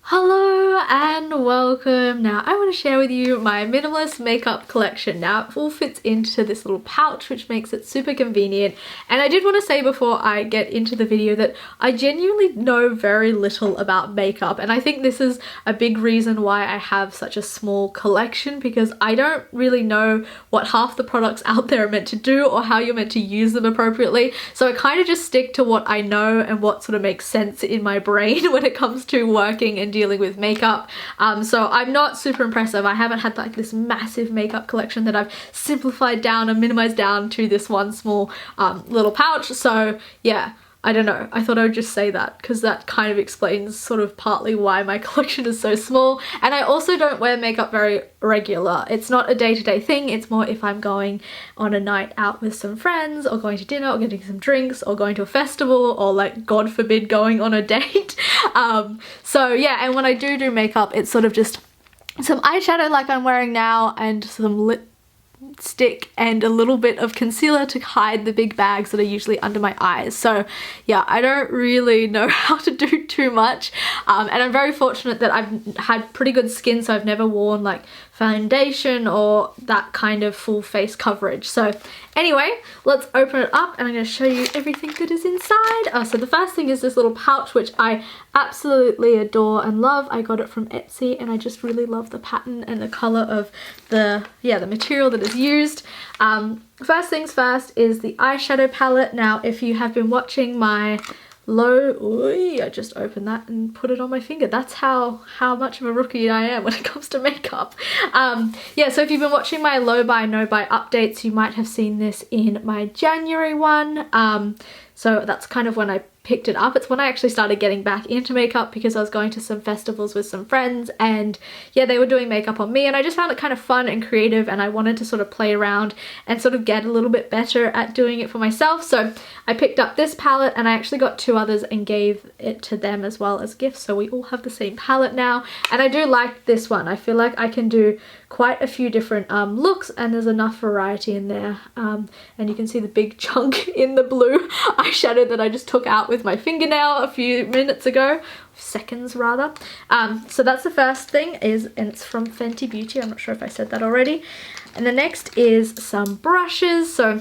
Hello and welcome. Now I want to share with you my minimalist makeup collection. Now it all fits into this little pouch which makes it super convenient, and I did want to say before I get into the video that I genuinely know very little about makeup, and I think this is a big reason why I have such a small collection, because I don't really know what half the products out there are meant to do or how you're meant to use them appropriately. So I kind of just stick to what I know and what sort of makes sense in my brain when it comes to working and dealing with makeup. So I'm not super impressive. I haven't had like this massive makeup collection that I've simplified down and minimized down to this one small little pouch. So yeah, I don't know. I thought I would just say that because that kind of explains sort of partly why my collection is so small. And I also don't wear makeup very regular. It's not a day-to-day thing. It's more if I'm going on a night out with some friends, or going to dinner, or getting some drinks, or going to a festival, or like God forbid going on a date. So yeah, and when I do makeup, it's sort of just some eyeshadow like I'm wearing now and some lipstick and a little bit of concealer to hide the big bags that are usually under my eyes. So yeah, I don't really know how to do too much, and I'm very fortunate that I've had pretty good skin, so I've never worn like foundation or that kind of full face coverage. So anyway, let's open it up and I'm going to show you everything that is inside. So the first thing is this little pouch, which I absolutely adore and love. I got it from Etsy and I just really love the pattern and the color of the material that is used. First things first is the eyeshadow palette. Now if you have been watching my I just opened that and put it on my finger. That's how much of a rookie I am when it comes to makeup. Yeah, so if you've been watching my low buy no buy updates, you might have seen this in my January one. So that's kind of when I picked it up. It's when I actually started getting back into makeup, because I was going to some festivals with some friends and yeah, they were doing makeup on me and I just found it kind of fun and creative, and I wanted to sort of play around and sort of get a little bit better at doing it for myself. So I picked up this palette and I actually got two others and gave it to them as well as gifts, so we all have the same palette now, and I do like this one. I feel like I can do quite a few different looks and there's enough variety in there, and you can see the big chunk in the blue eyeshadow that I just took out with my fingernail a few minutes ago, seconds rather. So that's the first thing, and it's from Fenty Beauty. I'm not sure if I said that already. And the next is some brushes. So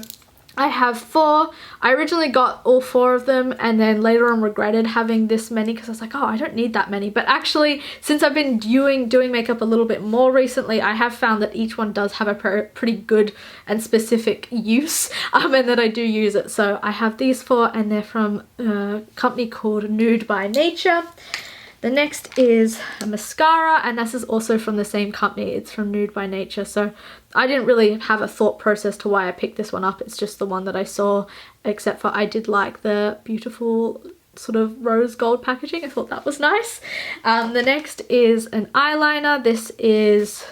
I have 4. I originally got all 4 of them and then later on regretted having this many because I was like, oh, I don't need that many. But actually, since I've been doing makeup a little bit more recently, I have found that each one does have a pretty good and specific use, and that I do use it. So I have these 4 and they're from a company called Nude by Nature. The next is a mascara, and this is also from the same company. It's from Nude by Nature. So I didn't really have a thought process to why I picked this one up. It's just the one that I saw, except for I did like the beautiful sort of rose gold packaging. I thought that was nice. The next is an eyeliner. This is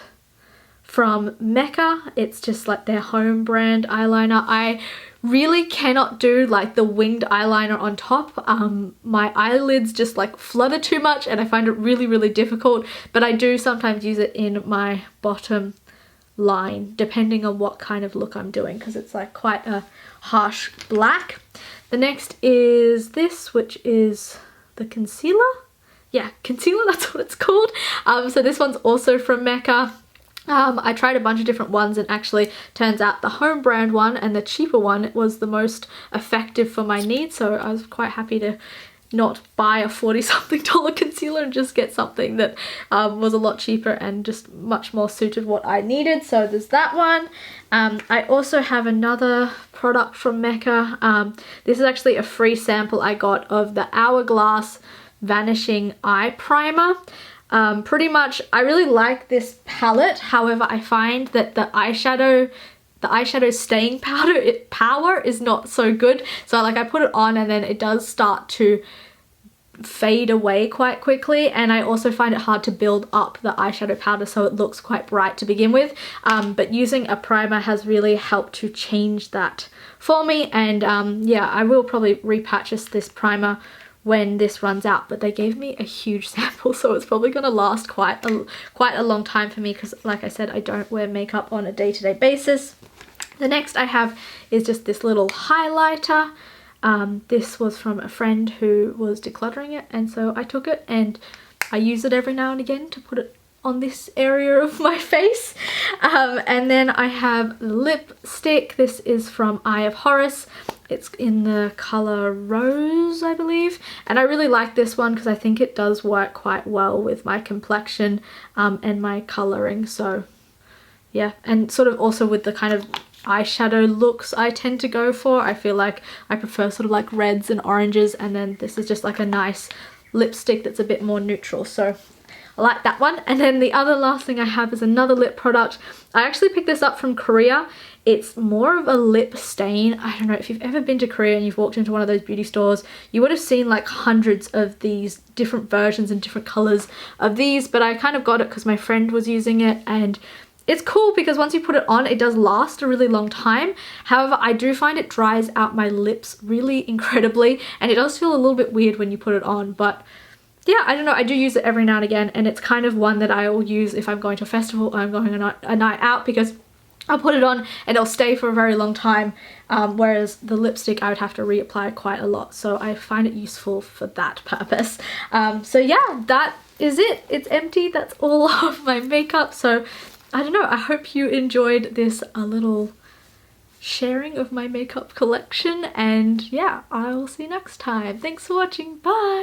from Mecca. It's just like their home brand eyeliner. I really cannot do like the winged eyeliner on top. My eyelids just like flutter too much and I find it really difficult, but I do sometimes use it in my bottom line depending on what kind of look I'm doing, because it's like quite a harsh black. The next is this, which is the concealer. Yeah, concealer, that's what it's called. So this one's also from Mecca. I tried a bunch of different ones, and actually turns out the home brand one and the cheaper one was the most effective for my needs, so I was quite happy to not buy a $40-something concealer and just get something that was a lot cheaper and just much more suited what I needed. So there's that one. I also have another product from Mecca. This is actually a free sample I got of the Hourglass Vanishing Eye Primer. Pretty much, I really like this palette. However, I find that the eyeshadow staying power is not so good. So like I put it on and then it does start to fade away quite quickly, and I also find it hard to build up the eyeshadow powder so it looks quite bright to begin with. But using a primer has really helped to change that for me, and yeah, I will probably repurchase this primer when this runs out, but they gave me a huge sample, so it's probably gonna last quite a long time for me, because like I said, I don't wear makeup on a day-to-day basis. The next I have is just this little highlighter. This was from a friend who was decluttering it, and so I took it and I use it every now and again to put it on this area of my face. And then I have lipstick. This is from Eye of Horus. It's in the color Rose, I believe, and I really like this one because I think it does work quite well with my complexion and my coloring. So yeah, and sort of also with the kind of eyeshadow looks I tend to go for. I feel like I prefer sort of like reds and oranges, and then this is just like a nice lipstick that's a bit more neutral, so I like that one. And then the other last thing I have is another lip product. I actually picked this up from Korea. It's more of a lip stain. I don't know if you've ever been to Korea and you've walked into one of those beauty stores, you would have seen like hundreds of these different versions and different colors of these, but I kind of got it because my friend was using it, and it's cool because once you put it on, it does last a really long time. However, I do find it dries out my lips really incredibly, and it does feel a little bit weird when you put it on, but yeah, I don't know, I do use it every now and again, and it's kind of one that I will use if I'm going to a festival or I'm going on a night out, because I'll put it on and it'll stay for a very long time, whereas the lipstick I would have to reapply quite a lot, so I find it useful for that purpose. So yeah, that is it. It's empty. That's all of my makeup. So I don't know, I hope you enjoyed this little sharing of my makeup collection, and yeah, I will see you next time. Thanks for watching. Bye!